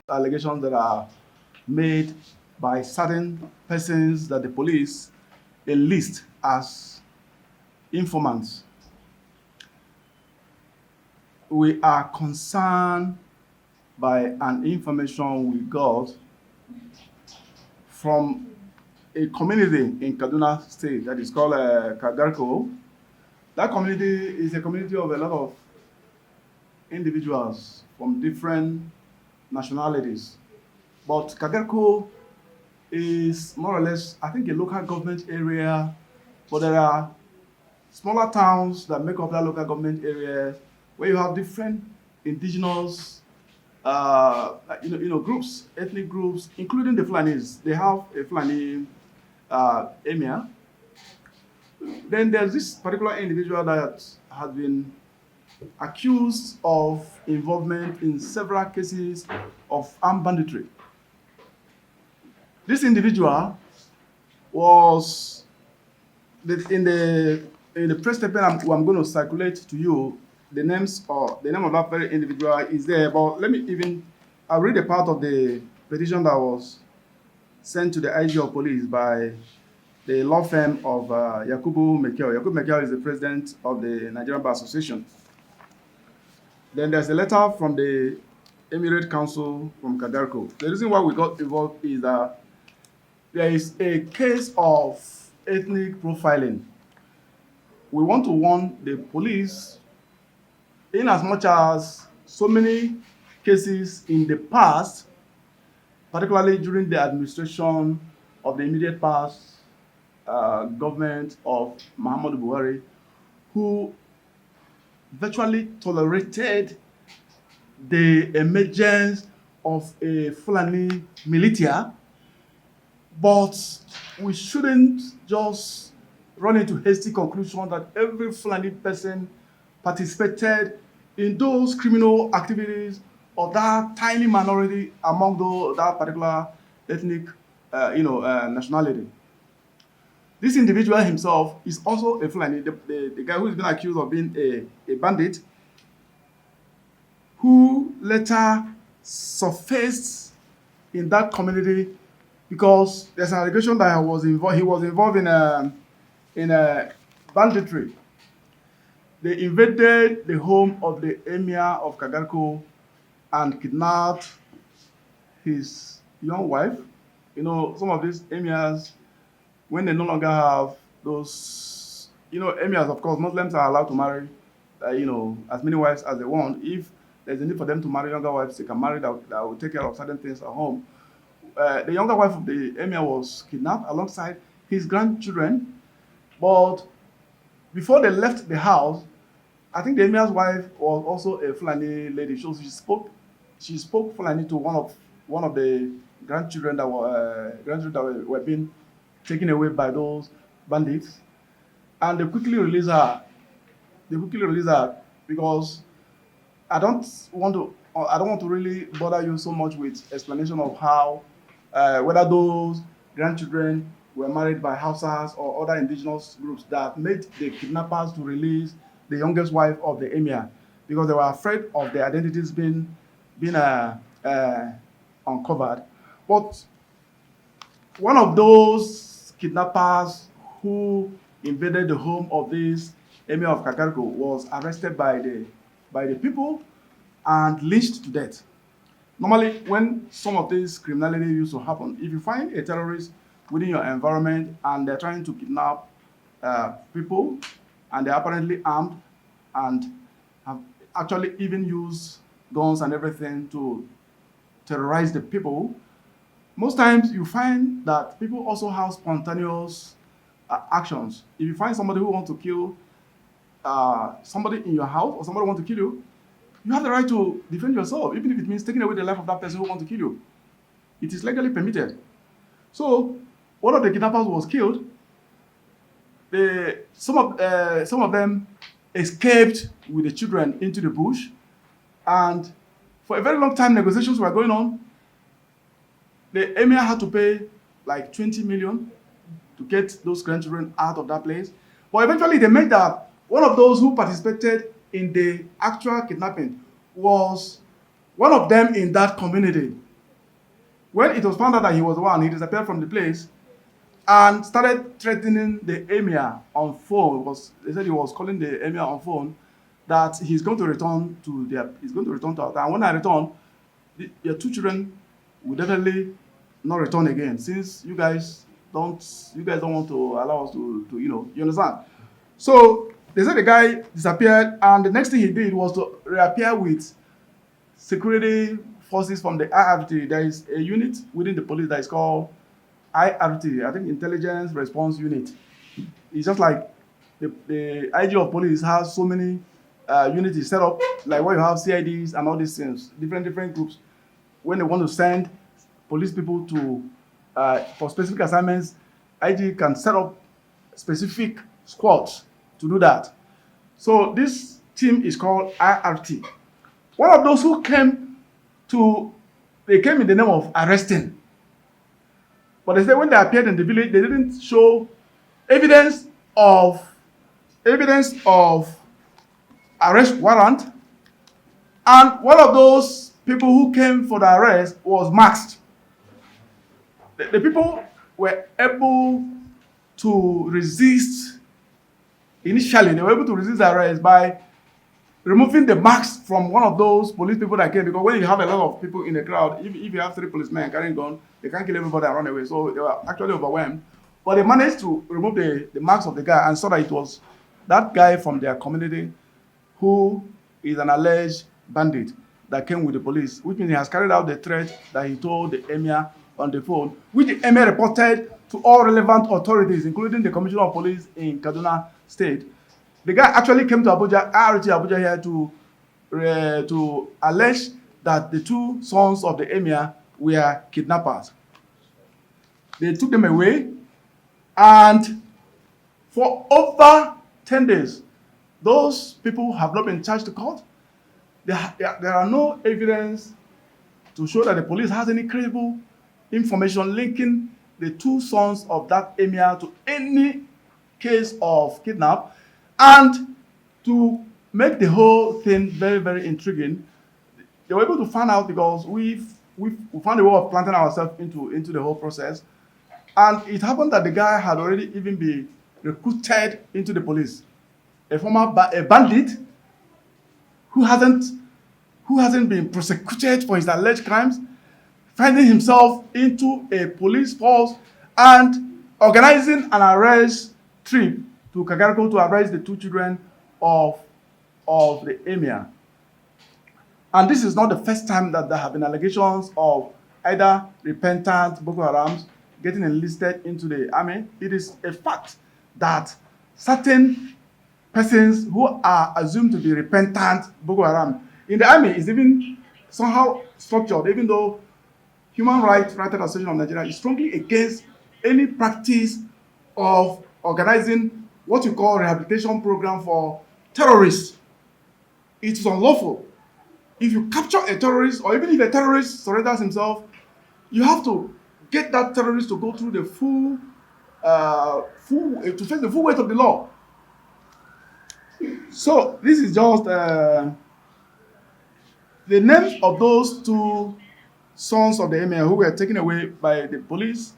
allegations that are made by certain persons that the police enlist as informants. We are concerned by an information we got from a community in Kaduna State that is called Kagarko. That community is a community of a lot of individuals from different nationalities. But Kagarko is more or less, I think, a local government area, but there are smaller towns that make up that local government area where you have different indigenous groups, ethnic groups, including the Fulanis. They have a Fulani emir. Then there's this particular individual that has been accused of involvement in several cases of armed banditry. This individual was in the press statement I'm going to circulate to you. The names or the name of that very individual is there, but I'll read a part of the petition that was sent to the IG of police by the law firm of Yakubu Mekel. Yakubu Mekel is the president of the Nigerian Bar Association. Then there's a letter from the Emirate Council from Kadarko. The reason why we got involved is that there is a case of ethnic profiling. We want to warn the police, in as much as so many cases in the past, particularly during the administration of the immediate past government of Muhammadu Buhari, who virtually tolerated the emergence of a Fulani militia, but we shouldn't just run into hasty conclusion that every Fulani person participated in those criminal activities of that tiny minority among that particular ethnic nationality. This individual himself is also a Fulani, the guy who has been accused of being a bandit, who later surfaced in that community because there's an allegation that he was involved in a banditry. They invaded the home of the emir of Kagarko and kidnapped his young wife. Some of these emirs, when they no longer have those, emirs, of course, Muslims are allowed to marry, as many wives as they want. If there's a need for them to marry younger wives, they can marry that will take care of certain things at home. The younger wife of the emir was kidnapped alongside his grandchildren. But before they left the house, I think the emir's wife was also a Fulani lady. So she spoke Fulani to one of the grandchildren that were being taken away by those bandits, and they quickly released her. Because I don't want to really bother you so much with explanation of how whether those grandchildren were married by Hausas or other indigenous groups that made the kidnappers to release the youngest wife of the emir, because they were afraid of their identities being uncovered. But one of those kidnappers who invaded the home of this emir of Kakarko was arrested by the people and lynched to death. Normally, when some of this criminality used to happen, if you find a terrorist within your environment and they're trying to kidnap people and they're apparently armed and have actually even used guns and everything to terrorize the people, most times you find that people also have spontaneous actions. If you find somebody who wants to kill somebody in your house or somebody wants to kill you, you have the right to defend yourself, even if it means taking away the life of that person who wants to kill you. It is legally permitted. So one of the kidnappers was killed. Some of them escaped with the children into the bush, and for a very long time negotiations were going on. The emir had to pay like 20 million to get those grandchildren out of that place. But eventually they made that one of those who participated in the actual kidnapping was one of them in that community. When it was found out that he was the one, he disappeared from the place and started threatening the emir on phone. They said he was calling the emir on phone that he's going to return to us. And when I return, your two children will definitely not return again, since you guys don't want to allow us to you understand. So they said the guy disappeared, and the next thing he did was to reappear with security forces from the IRT. There is a unit within the police that is called IRT, I think Intelligence Response Unit. It's just like the IG of police has so many units set up, like where you have CIDs and all these things, different groups. When they want to send police people to for specific assignments, IG can set up specific squads to do that. So this team is called IRT. One of those who came in the name of arresting. But they said when they appeared in the village, they didn't show evidence of arrest warrant. And one of those people who came for the arrest was masked. The people were able to resist. Initially, they were able to resist the arrest by removing the mask from one of those police people that came, because when you have a lot of people in a crowd, if you have 3 policemen carrying gun, they can't kill everybody and run away. So they were actually overwhelmed. But they managed to remove the marks of the guy and saw that it was that guy from their community who is an alleged bandit that came with the police, which means he has carried out the threat that he told the emir on the phone, which the emir reported to all relevant authorities, including the Commissioner of Police in Kaduna State. The guy actually came to Abuja, IRT Abuja here to allege that the 2 sons of the emir were kidnappers. They took them away, and for over 10 days, those people have not been charged to court. There are no evidence to show that the police has any credible information linking the 2 sons of that emir to any case of kidnap. And to make the whole thing very, very intriguing, they were able to find out because we found a way of planting ourselves into the whole process. And it happened that the guy had already even been recruited into the police. A bandit who hasn't been prosecuted for his alleged crimes, finding himself into a police force and organizing an arrest trip to Kagarko to arrest the 2 children of the emir. And this is not the first time that there have been allegations of either repentant Boko Harams getting enlisted into the army. It is a fact that certain persons who are assumed to be repentant Boko Haram in the army is even somehow structured, even though Human Rights Association of Nigeria is strongly against any practice of organizing what you call rehabilitation program for terrorists. It is unlawful. If you capture a terrorist, or even if a terrorist surrenders himself, you have to get that terrorist to go through the to face the full weight of the law. So this is just the names of those 2 sons of the emir who were taken away by the police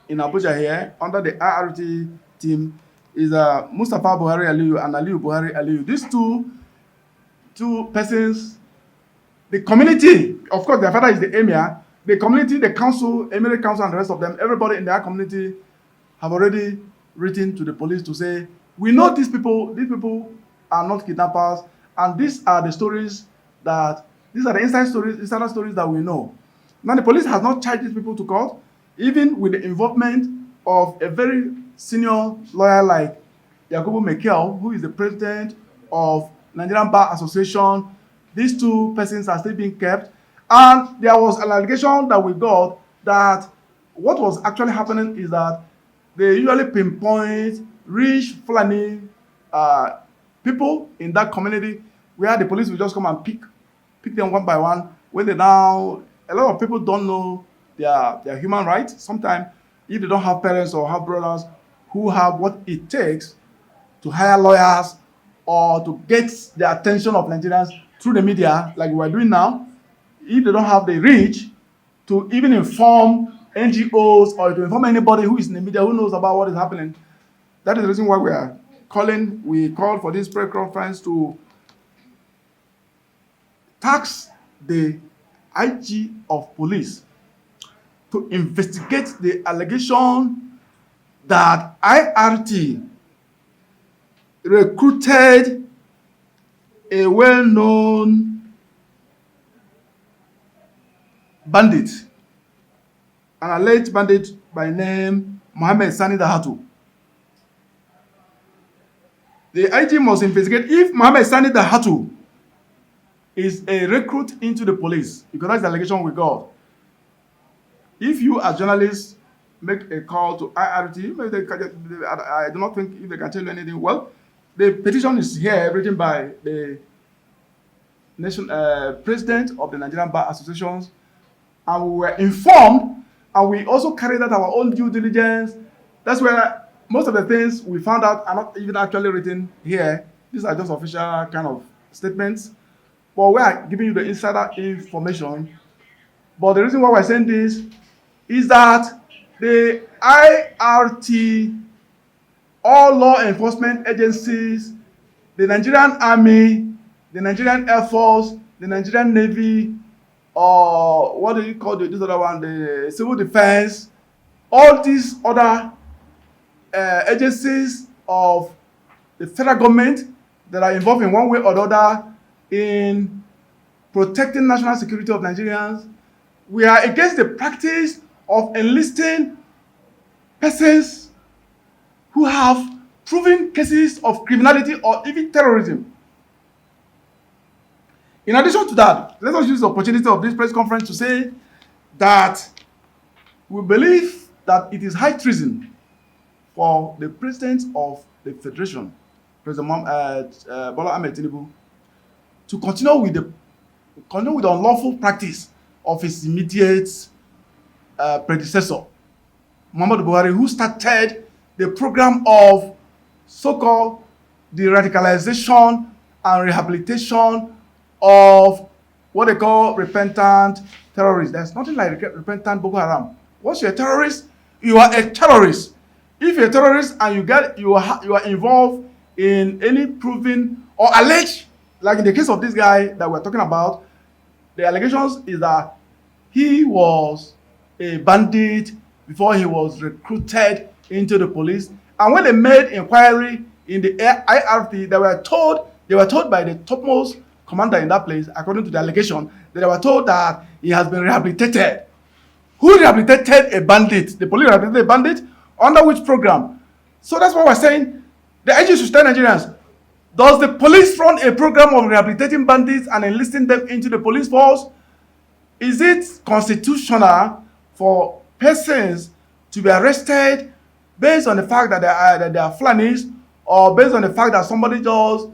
in Abuja here under the IRT team is Mustafa Buhari Aliyu and Aliyu Buhari Aliyu. These two persons, the community, of course their father is the emir, the community, the council, emirate council and the rest of them, everybody in their community have already written to the police to say, we know these people are not kidnappers, and these are the insider stories that we know. Now the police has not charged these people to court, even with the involvement of a very senior lawyer like Yakubu Mekel, who is the president of Nigerian Bar Association. These 2 persons are still being kept. And there was an allegation that we got that what was actually happening is that they usually pinpoint rich Fulani people in that community where the police will just come and pick them one by one. When they now, a lot of people don't know their human rights. Sometimes if they don't have parents or have brothers who have what it takes to hire lawyers or to get the attention of Nigerians through the media, like we're doing now, if they don't have the reach to even inform NGOs or to inform anybody who is in the media who knows about what is happening. That is the reason why we called for this press conference to task the IG of police to investigate the allegation that IRT recruited a well-known bandit, an alleged bandit by name Mohammed Sani Dahatu. The IG must investigate if Mohammed Sani Dahatu is a recruit into the police, because that's the allegation we got. If you as journalists make a call to IRT, I do not think if they can tell you anything. Well, the petition is here written by the president of the Nigerian Bar Associations, and we were informed, and we also carried out our own due diligence. That's where most of the things we found out are not even actually written here. These are just official kind of statements, but we are giving you the insider information. But the reason why we're saying this is that the IRT, all law enforcement agencies, the Nigerian Army, the Nigerian Air Force, the Nigerian Navy, or what do you call this other one, the Civil Defense, all these other agencies of the federal government that are involved in one way or the other in protecting national security of Nigerians, we are against the practice of enlisting persons who have proven cases of criminality or even terrorism. In addition to that, let us use the opportunity of this press conference to say that we believe that it is high treason for the President of the Federation, President Bola Ahmed Tinubu, to continue with the unlawful practice of his immediate predecessor, Muhammadu Buhari, who started the program of so-called de-radicalization and rehabilitation of what they call repentant terrorists. There's nothing like repentant Boko Haram. Once you're a terrorist, you are a terrorist. If you're a terrorist and you are involved in any proven or alleged, like in the case of this guy that we're talking about, the allegations is that he was a bandit before he was recruited into the police. And when they made inquiry in the IRT, they were told by the topmost commander in that place, according to the allegation, that they were told that he has been rehabilitated. Who rehabilitated a bandit? The police rehabilitated a bandit? Under which program? So that's what we're saying. The IG should tell Nigerians, does the police run a program of rehabilitating bandits and enlisting them into the police force? Is it constitutional for persons to be arrested based on the fact that they are Fulanis, or based on the fact that somebody just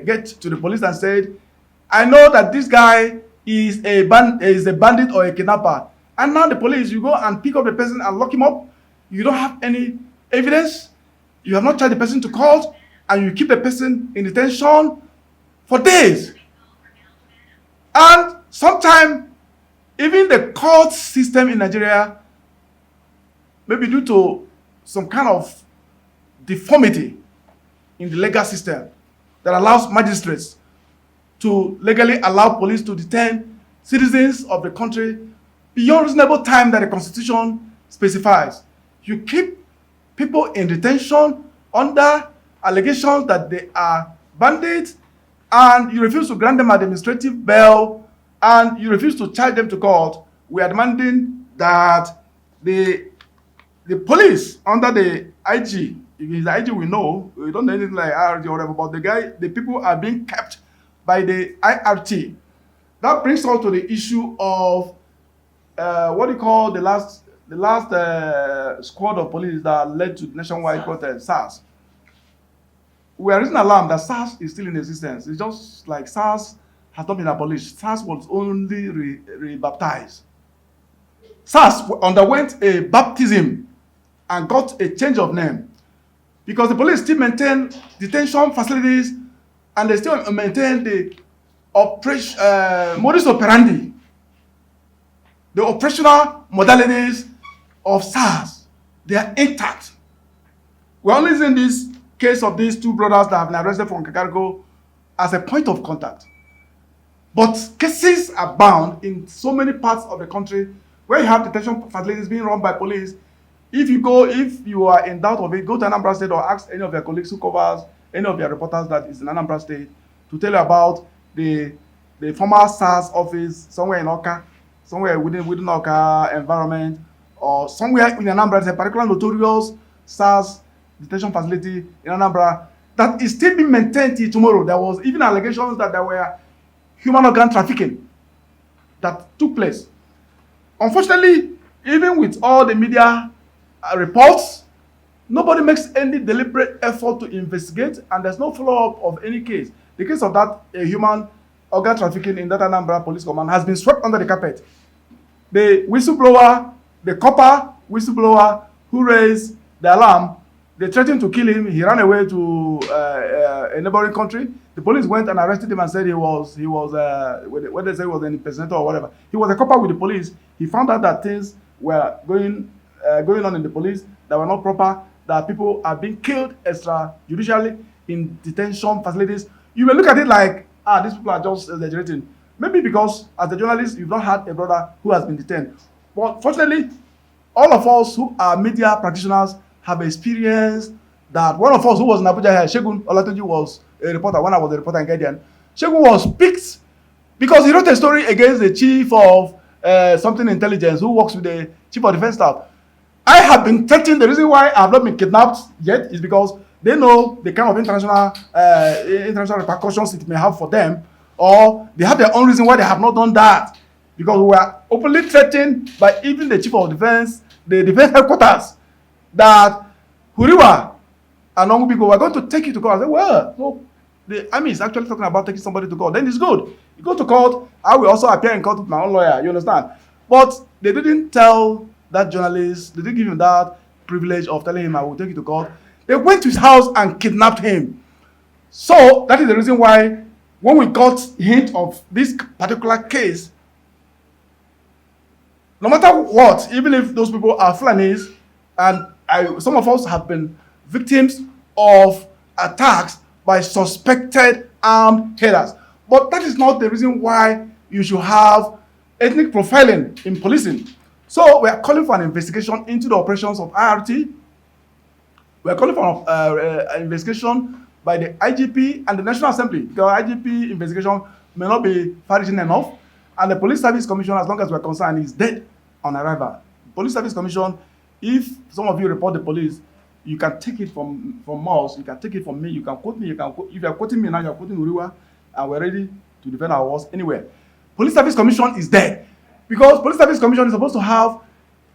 get to the police and said, I know that this guy is a bandit or a kidnapper, and now the police, you go and pick up the person and lock him up. You don't have any evidence. You have not charged the person to court, and you keep the person in detention for days. And sometimes even the court system in Nigeria, maybe due to some kind of deformity in the legal system that allows magistrates to legally allow police to detain citizens of the country beyond reasonable time that the Constitution specifies. You keep people in detention under allegations that they are bandits, and you refuse to grant them administrative bail, and you refuse to charge them to court. We are demanding that the police under the IG, if it's the IG we know, we don't know anything like IRT or whatever, but the people are being kept by the IRT. That brings us to the issue of what do you call the last squad of police that led to nationwide protest, SARS. We are raising alarm that SARS is still in existence. It's just like SARS has not been abolished. SARS was only rebaptized. SARS underwent a baptism and got a change of name because the police still maintain detention facilities and they still maintain the operation modus operandi The operational modalities of SARS, they are intact. We're only using this case of these two brothers that have been arrested from Kakariko as a point of contact. But cases abound in so many parts of the country where you have detention facilities being run by police. If you are in doubt of it, go to Anambra State or ask any of your colleagues who covers any of your reporters that is in Anambra State to tell you about the former SARS office somewhere in Oka, somewhere within Oka environment, or somewhere in Anambra. There's a particular notorious SARS detention facility in Anambra that is still being maintained till tomorrow. There was even allegations that there were human organ trafficking that took place. Unfortunately, even with all the media reports, nobody makes any deliberate effort to investigate, and there's no follow-up of any case. The case of that human organ trafficking in that Anambra Police Command has been swept under the carpet. The whistleblower, the copper whistleblower who raised the alarm, they threatened to kill him. He ran away to a neighboring country. The police went and arrested him and said he was whether they say he was an impersonator or whatever. He was a copper with the police. He found out that things were going on in the police that were not proper, that people are being killed extrajudicially in detention facilities. You may look at it like, these people are just exaggerating. Maybe because as a journalist, you've not had a brother who has been detained. But fortunately, all of us who are media practitioners have experienced that. One of us who was in Abuja here, Segun Olatunji, was a reporter when I was a reporter in Guardian. Segun was picked because he wrote a story against the chief of something intelligence who works with the chief of defense staff. I have been threatened. The reason why I have not been kidnapped yet is because they know the kind of international repercussions it may have for them, or they have their own reason why they have not done that. Because we were openly threatened by even the chief of defense, the defense headquarters, that Huriwa and Ongu people were going to take you to court. I said, well, no, the army is actually talking about taking somebody to court. Then it's good. You go to court, I will also appear in court with my own lawyer, you understand? But they didn't tell that journalist, they didn't give him that privilege of telling him, I will take you to court. They went to his house and kidnapped him. So that is the reason why when we got hint of this particular case, no matter what, even if those people are Fulanis, and some of us have been victims of attacks by suspected armed headers. But that is not the reason why you should have ethnic profiling in policing. So we are calling for an investigation into the operations of IRT. We are calling for an investigation by the IGP and the National Assembly. The IGP investigation may not be far-reaching enough, and the Police Service Commission, as long as we are concerned, is dead on arrival. Police Service Commission, if some of you report the police, you can take it from us, you can take it from me, you can quote me, if you are quoting me now, you are quoting Uriwa, and we're ready to defend our wars anywhere. Police Service Commission is dead, because Police Service Commission is supposed to have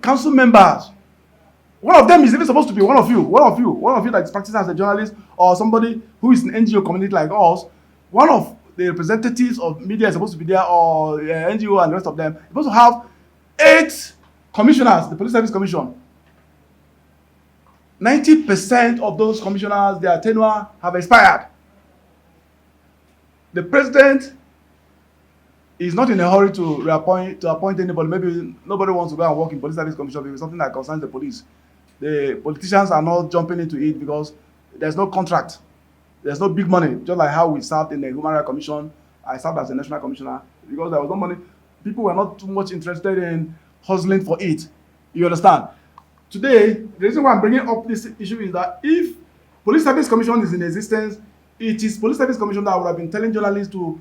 council members. One of them is even supposed to be one of you that is practicing as a journalist, or somebody who is in NGO community like us. One of the representatives of media is supposed to be there, or NGO and the rest of them. You're supposed to have 8 commissioners, the Police Service Commission. 90% of those commissioners, their tenure have expired. The president is not in a hurry to appoint anybody. Maybe nobody wants to go and work in Police Service Commission because it's something that concerns the police. The politicians are not jumping into it because there's no contract. There's no big money. Just like how we served in the Human Rights Commission, I served as a national commissioner. Because there was no money, people were not too much interested in hustling for it. You understand? Today, the reason why I'm bringing up this issue is that if Police Service Commission is in existence, it is Police Service Commission that would have been telling journalists to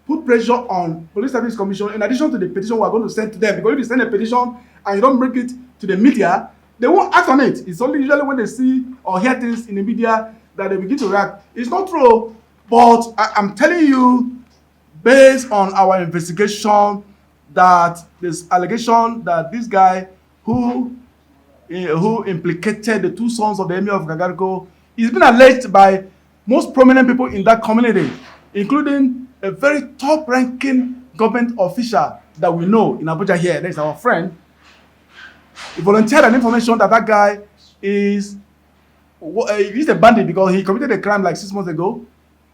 put pressure on Police Service Commission in addition to the petition we are going to send to them. Because if you send a petition and you don't bring it to the media, they won't act on it. It's only usually when they see or hear things in the media that they begin to react. It's not true, but I'm telling you, based on our investigation, that this allegation that this guy who implicated the 2 sons of the Emir of Kakariko is being alleged by most prominent people in that community, including a very top-ranking government official that we know in Abuja here. That is our friend. He volunteered an information that guy is he's a bandit because he committed a crime like 6 months ago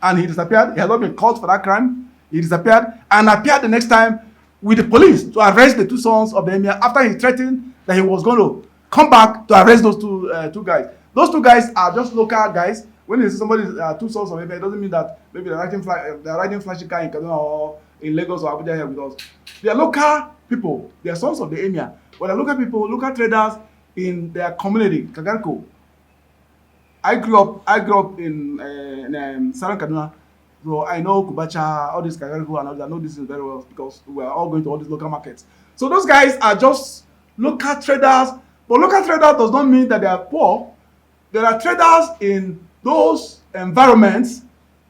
and he disappeared. He has not been caught for that crime. He disappeared and appeared the next time with the police to arrest the two sons of the emir after he threatened that he was going to come back to arrest those two guys. Those two guys are just local guys. When you see somebody two sons of emir, it doesn't mean that maybe they're riding flashy car in Kaduna or in Lagos or Abuja here with us. They are local people. They are sons of the emir, but they're local people, local traders in their community, Kagarko. I grew up in Southern Kaduna, so I know Kubacha, all these Kagarko and all that. I know this is very well because we are all going to all these local markets. So those guys are just local traders, but local traders does not mean that they are poor. There are traders in those environments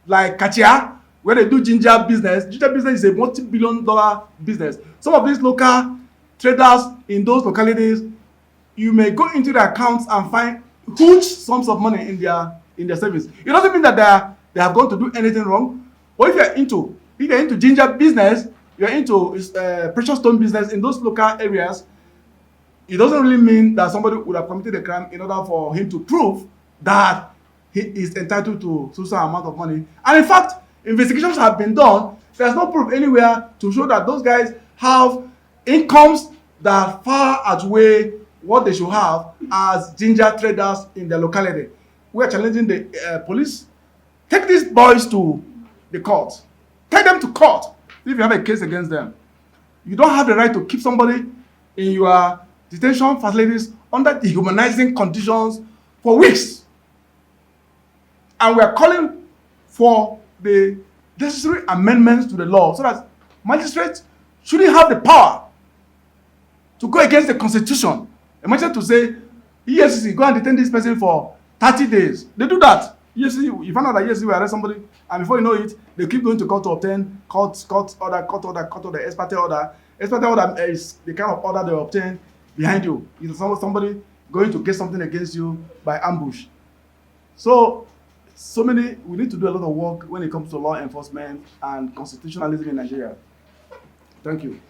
like Kachia, where they do ginger business. Ginger business is a multi-billion-dollar business. Some of these local traders in those localities, you may go into their accounts and find huge sums of money in their savings. It doesn't mean that they have gone to do anything wrong. But if you're into ginger business, you're into precious stone business in those local areas, it doesn't really mean that somebody would have committed a crime in order for him to prove that he is entitled to some amount of money. And in fact, investigations have been done. There's no proof anywhere to show that those guys have incomes that far outweigh what they should have as ginger traders in their locality. We are challenging the police. Take these boys to the court. Take them to court if you have a case against them. You don't have the right to keep somebody in your detention facilities under dehumanizing conditions for weeks. And we are calling for the necessary amendments to the law so that magistrates shouldn't have the power to go against the constitution. Imagine to say, EFCC, go and detain this person for 30 days. They do that. EFCC, you find out that EFCC will arrest somebody, and before you know it, they keep going to court to obtain court order, ex parte order. Ex parte order is the kind of order they obtain behind you. It's somebody going to get something against you by ambush. We need to do a lot of work when it comes to law enforcement and constitutionalism in Nigeria. Thank you.